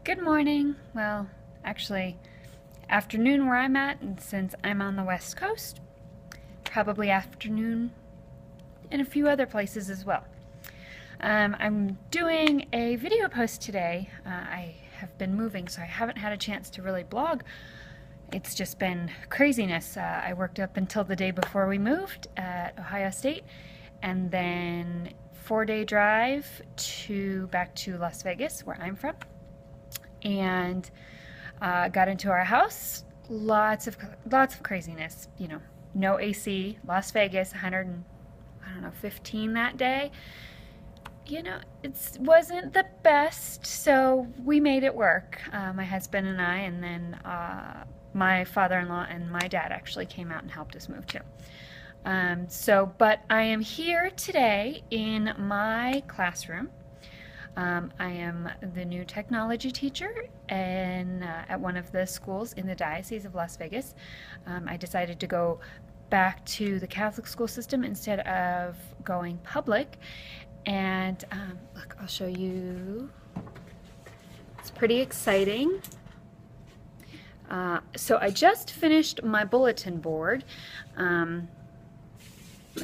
Good morning. Well, actually, afternoon where I'm at, and since I'm on the West Coast, probably afternoon in a few other places as well. I'm doing a video post today. I have been moving, so I haven't had a chance to really blog. It's just been craziness. I worked up until the day before we moved at Ohio State, and then 4-day drive back to Las Vegas, where I'm from, and got into our house. Lots of craziness. No AC. Las Vegas, 100 and I don't know 15 that day. It wasn't the best, so we made it work. My husband and I, and then my father-in-law and my dad actually came out and helped us move too. But I am here today in my classroom. I am the new technology teacher at one of the schools in the Diocese of Las Vegas. I decided to go back to the Catholic school system instead of going public. And look, I'll show you. It's pretty exciting. So I just finished my bulletin board. Right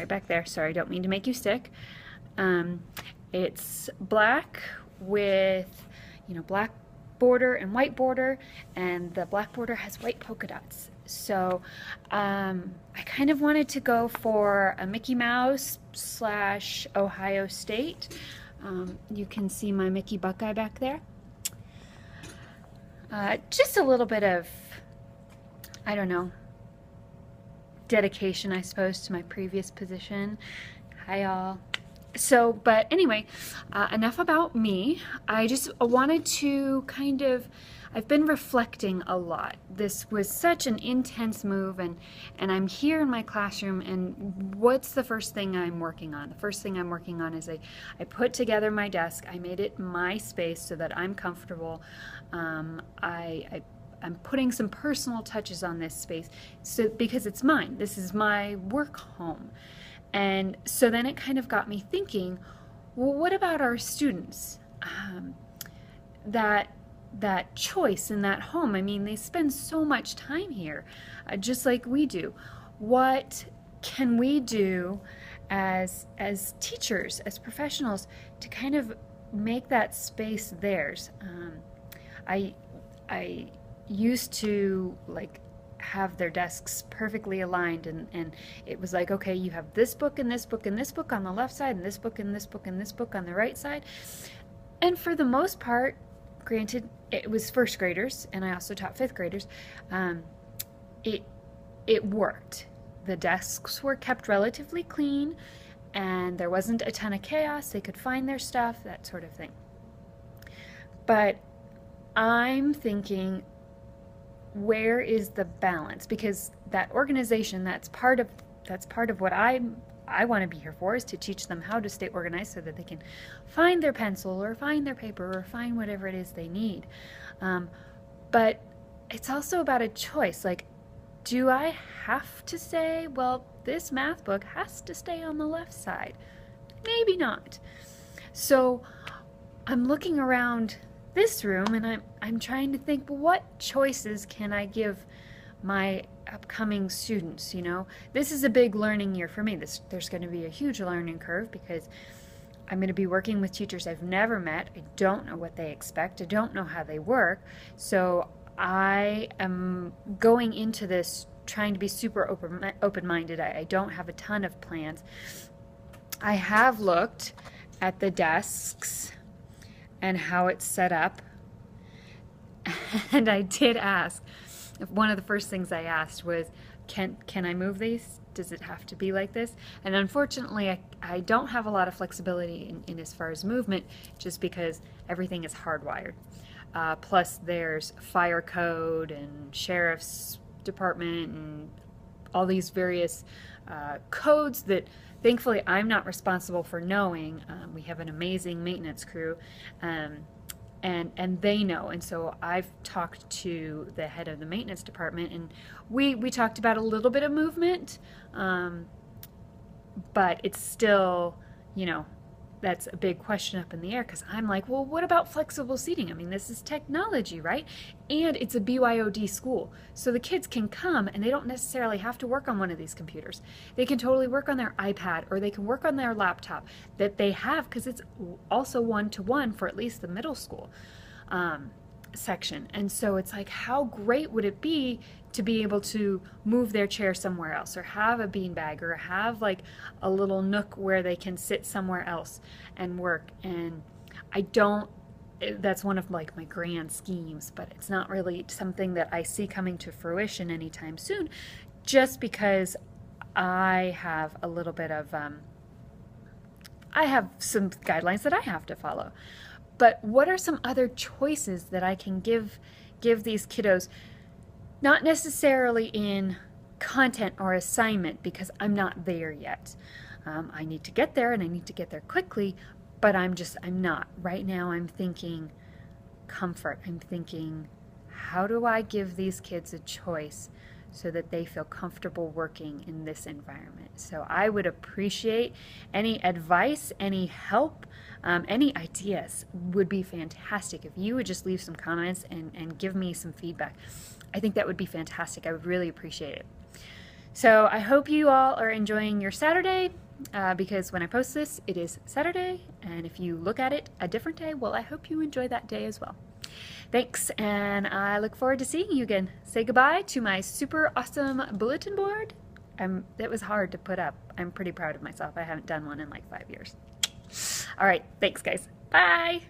back there. Sorry, don't mean to make you sick. It's black with, black border and white border, and the black border has white polka dots. So I kind of wanted to go for a Mickey Mouse / Ohio State. You can see my Mickey Buckeye back there. Just a little bit of, I don't know, dedication, I suppose, to my previous position. Hi, y'all. But anyway, enough about me. I just wanted to I've been reflecting a lot. This was such an intense move, and I'm here in my classroom, and what's the first thing I'm working on? The first thing I'm working on is I put together my desk. I made it my space so that I'm comfortable. I'm putting some personal touches on this space because it's mine. This is my work home. And so then it kind of got me thinking, well, what about our students? That choice in that home. I mean, they spend so much time here, just like we do. What can we do as teachers, as professionals, to kind of make that space theirs? I used to have their desks perfectly aligned, and it was like, okay, you have this book and this book and this book on the left side, and this book and this book and this book on the right side. And for the most part, granted, it was first graders, and I also taught fifth graders, it worked. The desks were kept relatively clean, and there wasn't a ton of chaos. They could find their stuff, that sort of thing. But I'm thinking, where is the balance? Because that organization, that's part of what I want to be here for, is to teach them how to stay organized so that they can find their pencil or find their paper or find whatever it is they need. But it's also about a choice. Do I have to say, well, this math book has to stay on the left side? Maybe not. So I'm looking around this room, and I'm trying to think, well, what choices can I give my upcoming students? This is a big learning year for me. There's going to be a huge learning curve because I'm going to be working with teachers I've never met. I don't know what they expect. I don't know how they work. So I am going into this trying to be super open-minded. I don't have a ton of plans. I have looked at the desks and how it's set up, and I did ask. One of the first things I asked was, can I move these? Does it have to be like this? And unfortunately, I don't have a lot of flexibility in as far as movement, just because everything is hardwired. Plus there's fire code and sheriff's department and all these various codes that thankfully I'm not responsible for knowing. We have an amazing maintenance crew, and they know. And so I've talked to the head of the maintenance department, and we talked about a little bit of movement, but it's still, that's a big question up in the air, because I'm like, well, what about flexible seating? I mean, this is technology, right? And it's a BYOD school. So the kids can come and they don't necessarily have to work on one of these computers. They can totally work on their iPad, or they can work on their laptop that they have, because it's also one-to-one for at least the middle school section. And so it's like, how great would it be to be able to move their chair somewhere else, or have a beanbag, or have like a little nook where they can sit somewhere else and work. And that's one of like my grand schemes, but it's not really something that I see coming to fruition anytime soon, just because I have a little bit of I have some guidelines that I have to follow. But what are some other choices that I can give these kiddos? Not necessarily in content or assignment, because I'm not there yet. I need to get there, and I need to get there quickly, but I'm not. Right now I'm thinking comfort. I'm thinking, how do I give these kids a choice so that they feel comfortable working in this environment? So I would appreciate any advice, any help, any ideas would be fantastic. If you would just leave some comments and give me some feedback, I think that would be fantastic. I would really appreciate it. So I hope you all are enjoying your Saturday, because when I post this, it is Saturday, and if you look at it a different day, well, I hope you enjoy that day as well. Thanks, and I look forward to seeing you again. Say goodbye to my super awesome bulletin board. It was hard to put up. I'm pretty proud of myself. I haven't done one in like 5 years. All right, thanks guys. Bye.